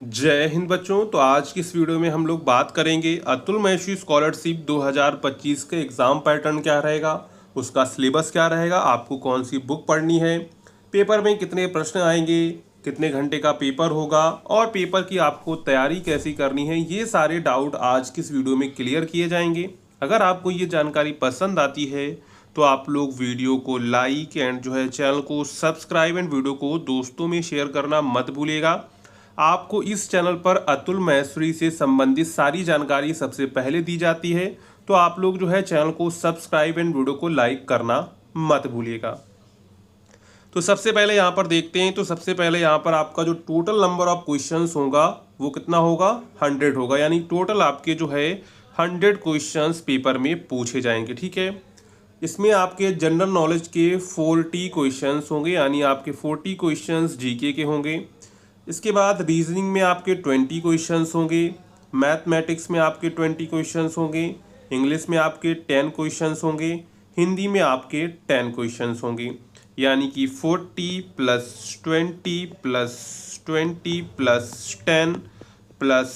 जय हिंद बच्चों। तो आज की इस वीडियो में हम लोग बात करेंगे अतुल महर्षि स्कॉलरशिप 2025 के एग्ज़ाम पैटर्न क्या रहेगा, उसका सिलेबस क्या रहेगा, आपको कौन सी बुक पढ़नी है, पेपर में कितने प्रश्न आएंगे, कितने घंटे का पेपर होगा और पेपर की आपको तैयारी कैसी करनी है। ये सारे डाउट आज की इस वीडियो में क्लियर किए जाएंगे। अगर आपको ये जानकारी पसंद आती है तो आप लोग वीडियो को लाइक एंड जो है चैनल को सब्सक्राइब एंड वीडियो को दोस्तों में शेयर करना मत भूलिएगा। आपको इस चैनल पर अतुल महर्षि से संबंधित सारी जानकारी सबसे पहले दी जाती है, तो आप लोग जो है चैनल को सब्सक्राइब एंड वीडियो को लाइक करना मत भूलिएगा। तो सबसे पहले यहाँ पर देखते हैं। तो सबसे पहले यहाँ पर आपका जो टोटल नंबर ऑफ क्वेश्चंस होगा वो कितना होगा, 100 होगा। यानी टोटल आपके जो है 100 क्वेश्चंस पेपर में पूछे जाएंगे। ठीक है, इसमें आपके जनरल नॉलेज के 40 क्वेश्चंस होंगे, यानी आपके 40 क्वेश्चंस जीके के होंगे। इसके बाद रीजनिंग में आपके 20 क्वेश्चंस होंगे, मैथमेटिक्स में आपके 20 क्वेश्चंस होंगे, इंग्लिश में आपके 10 क्वेश्चंस होंगे, हिंदी में आपके 10 क्वेश्चंस होंगे। यानी कि 40 plus 20 plus 20 plus 10 plus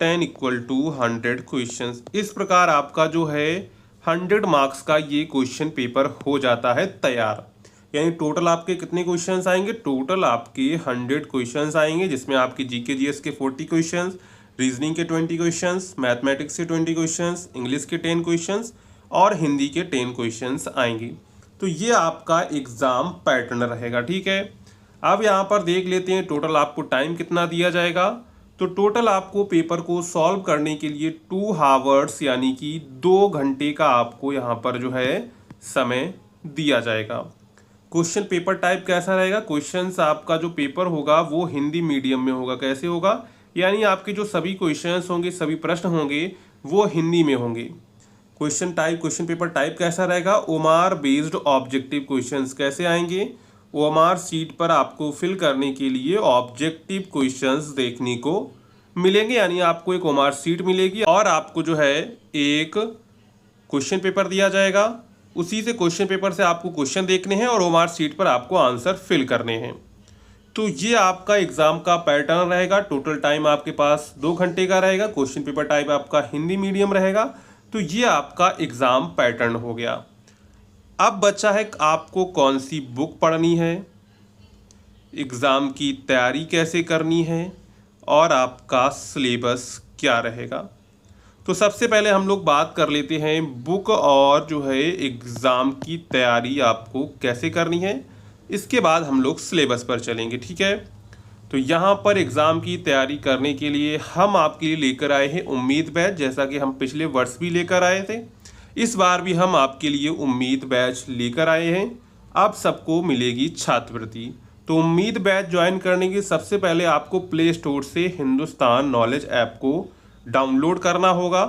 10 equal to 100 questions. इस प्रकार आपका जो है 100 मार्क्स का ये क्वेश्चन पेपर हो जाता है तैयार। यानी टोटल आपके कितने क्वेश्चंस आएंगे, टोटल आपके 100 क्वेश्चंस आएंगे, जिसमें आपके जीके जीएस के 40 क्वेश्चंस, रीजनिंग के 20 क्वेश्चंस, मैथमेटिक्स के 20 क्वेश्चंस, इंग्लिश के 10 क्वेश्चंस और हिंदी के 10 क्वेश्चंस आएंगे। तो ये आपका एग्ज़ाम पैटर्न रहेगा। ठीक है, अब यहाँ पर देख लेते हैं टोटल आपको टाइम कितना दिया जाएगा। तो टोटल आपको पेपर को सॉल्व करने के लिए 2 आवर्स यानी कि 2 घंटे का आपको यहाँ पर जो है समय दिया जाएगा। क्वेश्चन पेपर टाइप कैसा रहेगा, क्वेश्चंस आपका जो पेपर होगा वो हिंदी मीडियम में होगा। कैसे होगा, यानी आपके जो सभी क्वेश्चंस होंगे, सभी प्रश्न होंगे वो हिंदी में होंगे। क्वेश्चन पेपर टाइप कैसा रहेगा, ओमार बेस्ड ऑब्जेक्टिव क्वेश्चंस कैसे आएंगे, ओमार सीट पर आपको फिल करने के लिए ऑब्जेक्टिव क्वेश्चंस देखने को मिलेंगे। यानी आपको एक ओमार सीट मिलेगी और आपको जो है एक क्वेश्चन पेपर दिया जाएगा। उसी से क्वेश्चन पेपर से आपको क्वेश्चन देखने हैं और ओमार सीट पर आपको आंसर फिल करने हैं। तो ये आपका एग्जाम का पैटर्न रहेगा। टोटल टाइम आपके पास 2 घंटे का रहेगा। क्वेश्चन पेपर टाइप आपका हिंदी मीडियम रहेगा। तो ये आपका एग्जाम पैटर्न हो गया। अब बचा है आपको कौन सी बुक पढ़नी है, एग्ज़ाम की तैयारी कैसे करनी है और आपका सिलेबस क्या रहेगा। तो सबसे पहले हम लोग बात कर लेते हैं बुक और जो है एग्ज़ाम की तैयारी आपको कैसे करनी है। इसके बाद हम लोग सिलेबस पर चलेंगे। ठीक है, तो यहाँ पर एग्ज़ाम की तैयारी करने के लिए हम आपके लिए लेकर आए हैं उम्मीद बैच, जैसा कि हम पिछले वर्ष भी लेकर आए थे। इस बार भी हम आपके लिए उम्मीद बैच लेकर आए हैं। अब सबको मिलेगी छात्रवृत्ति। तो उम्मीद बैच ज्वाइन करने के सबसे पहले आपको प्ले स्टोर से हिंदुस्तान नॉलेज ऐप को डाउनलोड करना होगा।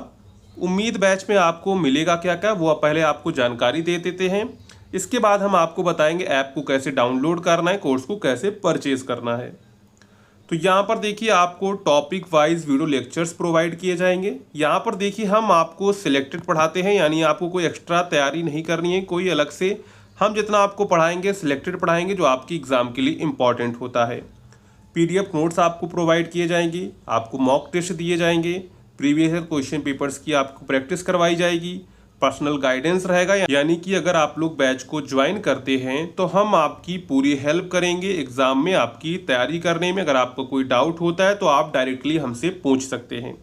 उम्मीद बैच में आपको मिलेगा क्या क्या, वो पहले आपको जानकारी दे देते हैं। इसके बाद हम आपको बताएंगे ऐप को कैसे डाउनलोड करना है, कोर्स को कैसे परचेज करना है। तो यहाँ पर देखिए आपको topic wise video lectures provide किए जाएंगे। यहाँ पर देखिए हम आपको सिलेक्टेड पढ़ाते हैं, यानी आपको कोई एक्स्ट्रा तैयारी नहीं करनी है कोई अलग से। हम जितना आपको पढ़ाएंगे सिलेक्टेड पढ़ाएंगे जो आपकी एग्ज़ाम के लिए इम्पॉर्टेंट होता है। पीडीएफ नोट्स आपको प्रोवाइड किए जाएंगे, आपको मॉक टेस्ट दिए जाएंगे, प्रीवियस ईयर क्वेश्चन पेपर्स की आपको प्रैक्टिस करवाई जाएगी, पर्सनल गाइडेंस रहेगा। यानी कि अगर आप लोग बैच को ज्वाइन करते हैं तो हम आपकी पूरी हेल्प करेंगे एग्ज़ाम में आपकी तैयारी करने में। अगर आपको कोई डाउट होता है तो आप डायरेक्टली हमसे पूछ सकते हैं।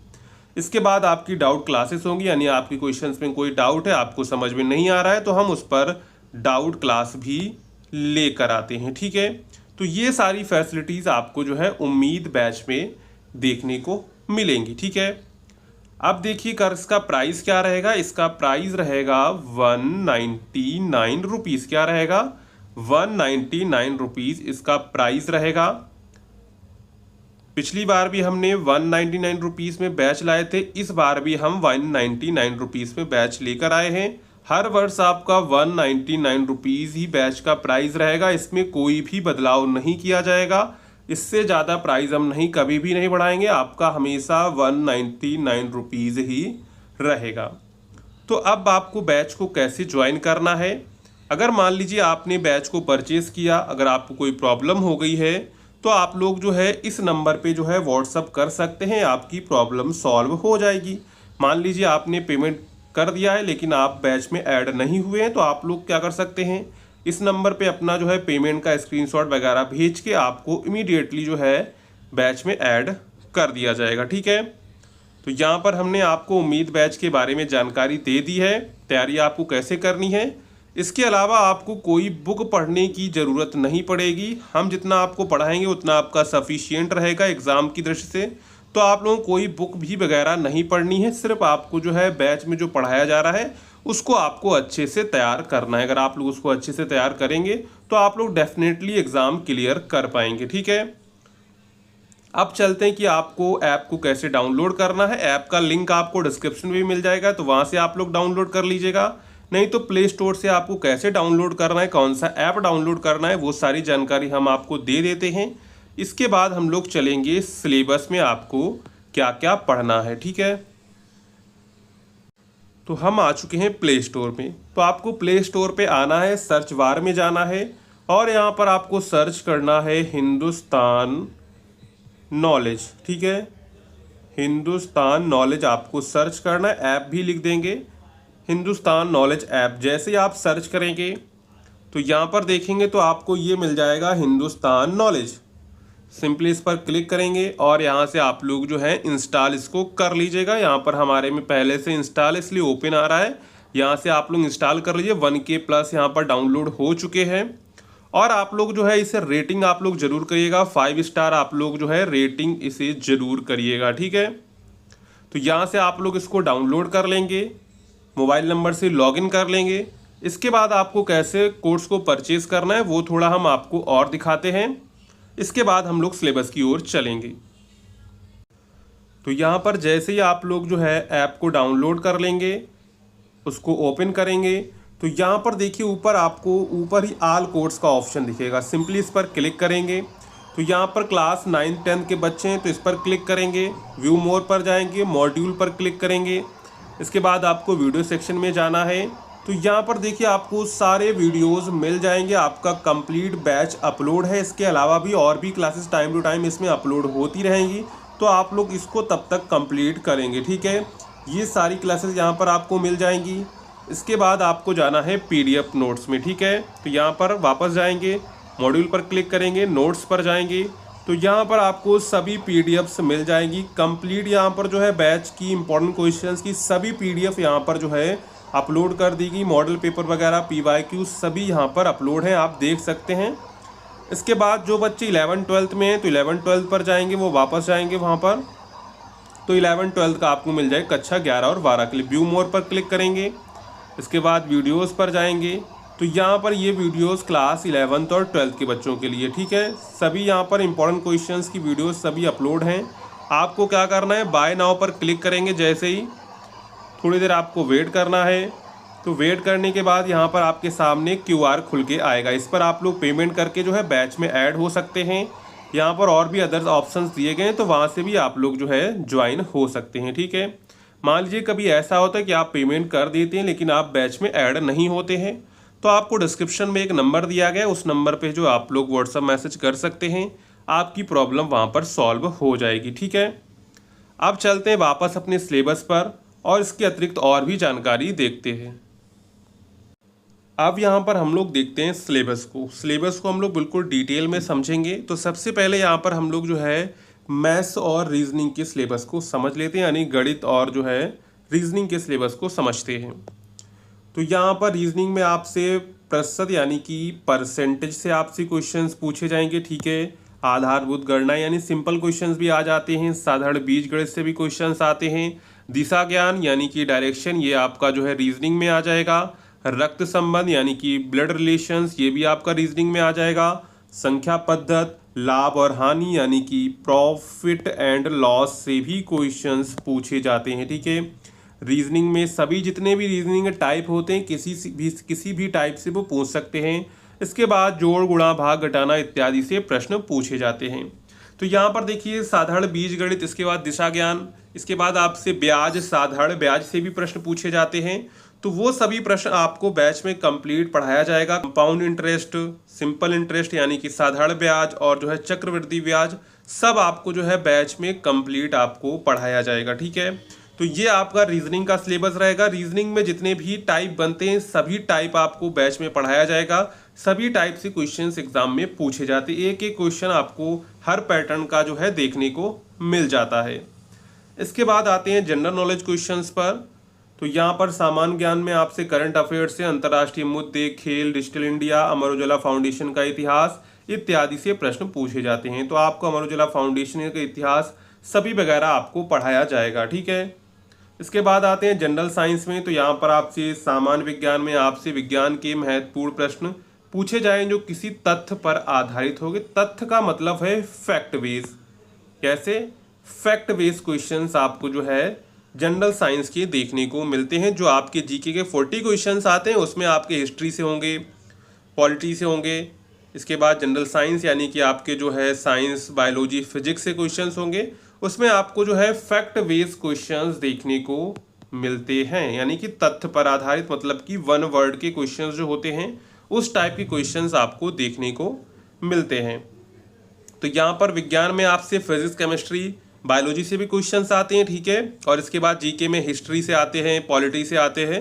इसके बाद आपकी डाउट क्लासेस होंगी, यानी आपकी क्वेश्चंस में कोई डाउट है, आपको समझ में नहीं आ रहा है तो हम उस पर डाउट क्लास भी लेकर आते हैं। ठीक है, तो ये सारी फैसिलिटीज़ आपको जो है उम्मीद बैच में देखने को मिलेंगी। ठीक है, अब देखिए कर इसका प्राइस क्या रहेगा। इसका प्राइस रहेगा 199 रुपीज़। क्या रहेगा, 199 रुपीज़ इसका प्राइस रहेगा। पिछली बार भी हमने 199 रुपीज़ में बैच लाए थे, इस बार भी हम 199 रुपीज़ में बैच लेकर आए हैं। हर वर्ष आपका 199 रुपीज़ ही बैच का प्राइस रहेगा, इसमें कोई भी बदलाव नहीं किया जाएगा। इससे ज़्यादा प्राइस हम कभी भी नहीं बढ़ाएंगे, आपका हमेशा 199 रुपीज़ ही रहेगा। तो अब आपको बैच को कैसे ज्वाइन करना है। अगर मान लीजिए आपने बैच को परचेज़ किया, अगर आपको कोई प्रॉब्लम हो गई है तो आप लोग जो है इस नंबर पे जो है व्हाट्सअप कर सकते हैं, आपकी प्रॉब्लम सॉल्व हो जाएगी। मान लीजिए आपने पेमेंट कर दिया है लेकिन आप बैच में ऐड नहीं हुए हैं, तो आप लोग क्या कर सकते हैं, इस नंबर पे अपना जो है पेमेंट का स्क्रीनशॉट वगैरह भेज के आपको इमीडिएटली जो है बैच में ऐड कर दिया जाएगा। ठीक है, तो यहाँ पर हमने आपको उम्मीद बैच के बारे में जानकारी दे दी है, तैयारी आपको कैसे करनी है। इसके अलावा आपको कोई बुक पढ़ने की ज़रूरत नहीं पड़ेगी, हम जितना आपको पढ़ाएंगे उतना आपका सफिशियंट रहेगा एग्ज़ाम की दृष्टि से। तो आप लोगों को कोई बुक भी वगैरह नहीं पढ़नी है, सिर्फ आपको जो है बैच में जो पढ़ाया जा रहा है उसको आपको अच्छे से तैयार करना है। अगर आप लोग उसको अच्छे से तैयार करेंगे तो आप लोग डेफिनेटली एग्ज़ाम क्लियर कर पाएंगे। ठीक है, अब चलते हैं कि आपको ऐप को कैसे डाउनलोड करना है। ऐप का लिंक आपको डिस्क्रिप्शन में भी मिल जाएगा, तो वहाँ से आप लोग डाउनलोड कर लीजिएगा। नहीं तो प्ले स्टोर से आपको कैसे डाउनलोड करना है, कौन सा ऐप डाउनलोड करना है, वो सारी जानकारी हम आपको दे देते हैं। इसके बाद हम लोग चलेंगे सिलेबस में आपको क्या क्या पढ़ना है। ठीक है, तो हम आ चुके हैं प्ले स्टोर में। तो आपको प्ले स्टोर पे आना है, सर्च बार में जाना है और यहाँ पर आपको सर्च करना है हिंदुस्तान नॉलेज। ठीक है, हिंदुस्तान नॉलेज आपको सर्च करना है, ऐप भी लिख देंगे हिंदुस्तान नॉलेज ऐप। जैसे ही आप सर्च करेंगे तो यहाँ पर देखेंगे तो आपको ये मिल जाएगा हिंदुस्तान नॉलेज। सिंपली इस पर क्लिक करेंगे और यहाँ से आप लोग जो है इंस्टॉल इसको कर लीजिएगा। यहाँ पर हमारे में पहले से इंस्टॉल इसलिए ओपन आ रहा है, यहाँ से आप लोग इंस्टॉल कर लीजिए। 1K प्लस यहाँ पर डाउनलोड हो चुके हैं और आप लोग जो है इसे रेटिंग आप लोग जरूर करिएगा, 5 स्टार आप लोग जो है रेटिंग इसे जरूर करिएगा। ठीक है, तो यहाँ से आप लोग इसको डाउनलोड कर लेंगे, मोबाइल नंबर से लॉगिन कर लेंगे। इसके बाद आपको कैसे कोर्स को परचेज करना है वो थोड़ा हम आपको और दिखाते हैं। इसके बाद हम लोग सिलेबस की ओर चलेंगे। तो यहाँ पर जैसे ही आप लोग जो है ऐप को डाउनलोड कर लेंगे, उसको ओपन करेंगे तो यहाँ पर देखिए ऊपर आपको ऊपर ही ऑल कोर्स का ऑप्शन दिखेगा। सिंपली इस पर क्लिक करेंगे तो यहाँ पर क्लास 9 10 के बच्चे हैं तो इस पर क्लिक करेंगे, व्यू मोर पर जाएंगे, मॉड्यूल पर क्लिक करेंगे। इसके बाद आपको वीडियो सेक्शन में जाना है तो यहाँ पर देखिए आपको सारे वीडियोस मिल जाएंगे। आपका कंप्लीट बैच अपलोड है, इसके अलावा भी और भी क्लासेस टाइम टू टाइम इसमें अपलोड होती रहेंगी, तो आप लोग इसको तब तक कंप्लीट करेंगे। ठीक है, ये सारी क्लासेस यहाँ पर आपको मिल जाएंगी। इसके बाद आपको जाना है PDF नोट्स में। ठीक है, तो यहाँ पर वापस जाएंगे, मॉड्यूल पर क्लिक करेंगे, नोट्स पर जाएंगे तो यहाँ पर आपको सभी PDFs मिल जाएंगी कंप्लीट। यहाँ पर जो है बैच की इंपॉर्टेंट क्वेश्चंस की सभी PDF यहाँ पर जो है अपलोड कर दी गई। मॉडल पेपर वगैरह PYQ सभी यहाँ पर अपलोड हैं, आप देख सकते हैं। इसके बाद जो बच्चे 11 12 में हैं तो 11 12 पर जाएंगे, वो वापस जाएंगे वहाँ पर तो 11 12 का आपको मिल जाए कक्षा 11 और 12 के लिए। व्यू मोर पर क्लिक करेंगे, इसके बाद वीडियोस पर जाएंगे तो यहाँ पर ये वीडियोस क्लास 11th और 12th के बच्चों के लिए। ठीक है, सभी यहाँ पर इंपॉर्टेंट क्वेश्चंस की वीडियोस सभी अपलोड हैं। आपको क्या करना है, बाय नाउ पर क्लिक करेंगे, जैसे ही थोड़ी देर आपको वेट करना है। तो वेट करने के बाद यहाँ पर आपके सामने QR खुल के आएगा, इस पर आप लोग पेमेंट करके जो है बैच में ऐड हो सकते हैं। यहाँ पर और भी अदर्स ऑप्शंस दिए गए हैं तो वहाँ से भी आप लोग जो है ज्वाइन हो सकते हैं। ठीक है, मान लीजिए कभी ऐसा होता है कि आप पेमेंट कर देते हैं लेकिन आप बैच में ऐड नहीं होते हैं, तो आपको डिस्क्रिप्शन में एक नंबर दिया गया है, उस नंबर पे जो आप लोग व्हाट्सअप मैसेज कर सकते हैं, आपकी प्रॉब्लम वहाँ पर सॉल्व हो जाएगी। ठीक है, अब चलते हैं वापस अपने सिलेबस पर और इसके अतिरिक्त और भी जानकारी देखते हैं। अब यहाँ पर हम लोग देखते हैं सिलेबस को हम लोग बिल्कुल डिटेल में समझेंगे। तो सबसे पहले यहाँ पर हम लोग जो है मैथ्स और रीजनिंग के सिलेबस को समझ लेते हैं, यानी गणित और जो है रीजनिंग के सिलेबस को समझते हैं। तो यहाँ पर रीजनिंग में आपसे प्रतिशत यानी कि परसेंटेज से आपसे क्वेश्चंस पूछे जाएंगे। ठीक है, आधारभूत गणना यानी सिंपल क्वेश्चंस भी आ जाते हैं, साधारण बीजगणित से भी क्वेश्चंस आते हैं। दिशा ज्ञान यानी कि डायरेक्शन, ये आपका जो है रीजनिंग में आ जाएगा। रक्त संबंध यानी कि ब्लड रिलेशंस, ये भी आपका रीजनिंग में आ जाएगा। संख्या पद्धत, लाभ और हानि यानी कि प्रॉफिट एंड लॉस से भी क्वेश्चंस पूछे जाते हैं। ठीक है, रीजनिंग में सभी जितने भी रीजनिंग टाइप होते हैं किसी भी टाइप से वो पूछ सकते हैं। इसके बाद जोड़, गुणा, भाग, घटाना इत्यादि से प्रश्न पूछे जाते हैं। तो यहाँ पर देखिए साधारण बीजगणित, इसके बाद दिशा ज्ञान, इसके बाद आपसे ब्याज, साधारण ब्याज से भी प्रश्न पूछे जाते हैं। तो वो सभी प्रश्न आपको बैच में कंप्लीट पढ़ाया जाएगा। कंपाउंड इंटरेस्ट, सिंपल इंटरेस्ट यानी कि साधारण ब्याज, और जो है चक्रवृद्धि ब्याज, सब आपको जो है बैच में कंप्लीट आपको पढ़ाया जाएगा। ठीक है, तो ये आपका रीजनिंग का सिलेबस रहेगा। रीजनिंग में जितने भी टाइप बनते हैं सभी टाइप आपको बैच में पढ़ाया जाएगा। सभी टाइप से क्वेश्चंस एग्जाम में पूछे जाते हैं। एक एक क्वेश्चन आपको हर पैटर्न का जो है देखने को मिल जाता है। इसके बाद आते हैं जनरल नॉलेज क्वेश्चंस पर। तो यहाँ पर सामान्य ज्ञान में आपसे करंट अफेयर्स से अंतर्राष्ट्रीय मुद्दे, खेल, digital India, Amar Ujala foundation का इतिहास इत्यादि से प्रश्न पूछे जाते हैं। तो आपको अमर उजाला फाउंडेशन का इतिहास सभी वगैरह आपको पढ़ाया जाएगा। ठीक है, इसके बाद आते हैं जनरल साइंस में। तो यहाँ पर आपसे सामान्य विज्ञान में आपसे विज्ञान के महत्वपूर्ण प्रश्न पूछे जाएं जो किसी तथ्य पर आधारित होंगे। तथ्य का मतलब है फैक्ट बेस। कैसे? फैक्ट बेस क्वेश्चंस आपको जो है जनरल साइंस के देखने को मिलते हैं। जो आपके जीके के 40 क्वेश्चंस आते हैं उसमें आपके हिस्ट्री से होंगे, पॉलिटी से होंगे। इसके बाद जनरल साइंस यानी कि आपके जो है साइंस, बायोलॉजी, फिजिक्स से क्वेश्चंस होंगे। उसमें आपको जो है फैक्ट बेस्ड क्वेश्चंस देखने को मिलते हैं, यानी कि तथ्य पर आधारित, मतलब कि वन वर्ड के क्वेश्चंस जो होते हैं उस टाइप के क्वेश्चंस आपको देखने को मिलते हैं। तो यहाँ पर विज्ञान में आपसे फिजिक्स, केमिस्ट्री, बायोलॉजी से भी क्वेश्चंस आते हैं। ठीक है, और इसके बाद जीके में हिस्ट्री से आते हैं, पॉलिटी से आते हैं।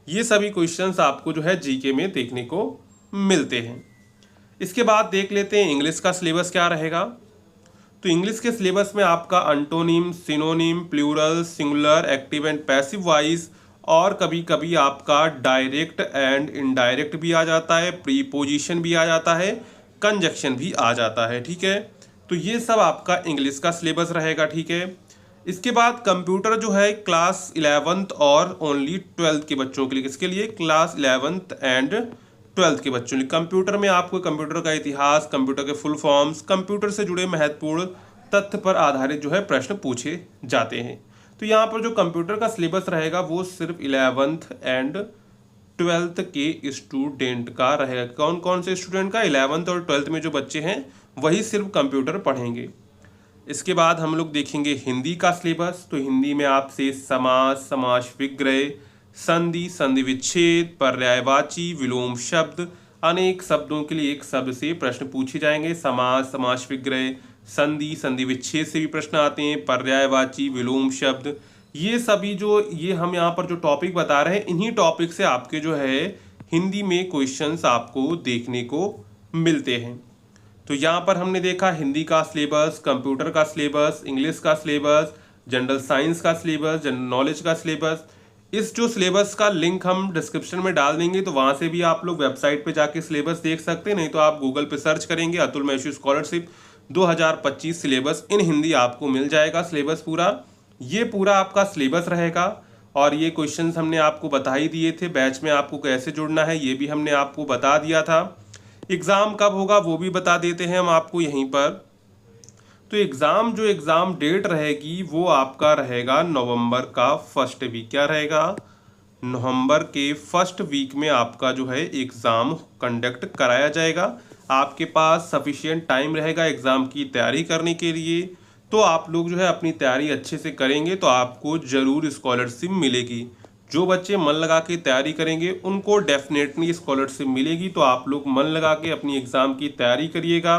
ये सभी क्वेश्चंस आपको जो है जीके में देखने को मिलते हैं। इसके बाद देख लेते हैं इंग्लिश का सिलेबस क्या रहेगा। तो इंग्लिश के सिलेबस में आपका antonym, synonym, plural, singular, active and passive voice, और कभी कभी आपका डायरेक्ट एंड इनडायरेक्ट भी आ जाता है, प्रीपोजिशन भी आ जाता है, कंजक्शन भी आ जाता है। ठीक है, तो ये सब आपका इंग्लिश का सिलेबस रहेगा। ठीक है, इसके बाद कंप्यूटर जो है क्लास 11th और ओनली 12th के बच्चों के लिए, किसके लिए? क्लास 11th एंड 12th के बच्चों के लिए। कंप्यूटर में आपको कंप्यूटर का इतिहास, कंप्यूटर के फुल फॉर्म्स, कंप्यूटर से जुड़े महत्वपूर्ण तथ्य पर आधारित जो है प्रश्न पूछे जाते हैं। तो यहाँ पर जो कंप्यूटर का सिलेबस रहेगा वो सिर्फ 11th एंड 12th के स्टूडेंट का रहेगा। कौन कौन से स्टूडेंट का? 11th और 12th में जो बच्चे हैं वही सिर्फ कंप्यूटर पढ़ेंगे। इसके बाद हम लोग देखेंगे हिंदी का सिलेबस। तो हिंदी में आपसे समास, समास विग्रह, संधि, संधि विच्छेद, पर्यायवाची, विलोम शब्द, अनेक शब्दों के लिए एक शब्द से प्रश्न पूछे जाएंगे। समास, समास विग्रह, संधि, संधि विच्छेद से भी प्रश्न आते हैं, पर्यायवाची, विलोम शब्द, ये सभी जो ये हम यहाँ पर जो टॉपिक बता रहे हैं इन्हीं टॉपिक से आपके जो है हिंदी में क्वेश्चंस आपको देखने को मिलते हैं। तो यहाँ पर हमने देखा हिंदी का सिलेबस, कंप्यूटर का सिलेबस, इंग्लिश का सिलेबस, जनरल साइंस का सिलेबस, जनरल नॉलेज का सिलेबस। इस जो सिलेबस का लिंक हम डिस्क्रिप्शन में डाल देंगे, तो वहाँ से भी आप लोग वेबसाइट पे जाके सिलेबस देख सकते हैं, नहीं तो आप गूगल पे सर्च करेंगे अतुल मैशू स्कॉलरशिप 2025 सिलेबस इन हिंदी, आपको मिल जाएगा सिलेबस पूरा। ये पूरा आपका सिलेबस रहेगा और ये क्वेश्चंस हमने आपको बता ही दिए थे। बैच में आपको कैसे जुड़ना है ये भी हमने आपको बता दिया था। एग्ज़ाम कब होगा वो भी बता देते हैं हम आपको यहीं पर। तो एग्ज़ाम डेट रहेगी वो आपका रहेगा नवंबर का फर्स्ट वीक। क्या रहेगा? नवंबर के फर्स्ट वीक में आपका जो है एग्ज़ाम कंडक्ट कराया जाएगा। आपके पास सफिशिएंट टाइम रहेगा एग्ज़ाम की तैयारी करने के लिए। तो आप लोग जो है अपनी तैयारी अच्छे से करेंगे तो आपको ज़रूर स्कॉलरशिप मिलेगी। जो बच्चे मन लगा के तैयारी करेंगे उनको डेफिनेटली स्कॉलरशिप मिलेगी। तो आप लोग मन लगा के अपनी एग्ज़ाम की तैयारी करिएगा।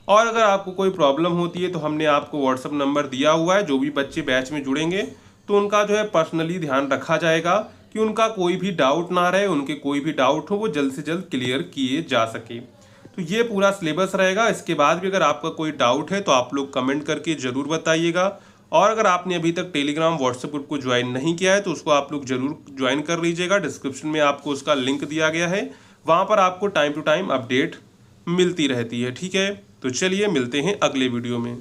और अगर आपको कोई प्रॉब्लम होती है तो हमने आपको व्हाट्सअप नंबर दिया हुआ है। जो भी बच्चे बैच में जुड़ेंगे तो उनका जो है पर्सनली ध्यान रखा जाएगा कि उनका कोई भी डाउट ना रहे, उनके कोई भी डाउट हो वो जल्द से जल्द क्लियर किए जा सके। तो ये पूरा सिलेबस रहेगा। इसके बाद भी अगर आपका कोई डाउट है तो आप लोग कमेंट करके ज़रूर बताइएगा। और अगर आपने अभी तक टेलीग्राम, व्हाट्सएप ग्रुप को ज्वाइन नहीं किया है तो उसको आप लोग ज़रूर ज्वाइन कर लीजिएगा। डिस्क्रिप्शन में आपको उसका लिंक दिया गया है, वहाँ पर आपको टाइम टू टाइम अपडेट मिलती रहती है। ठीक है, तो चलिए मिलते हैं अगले वीडियो में।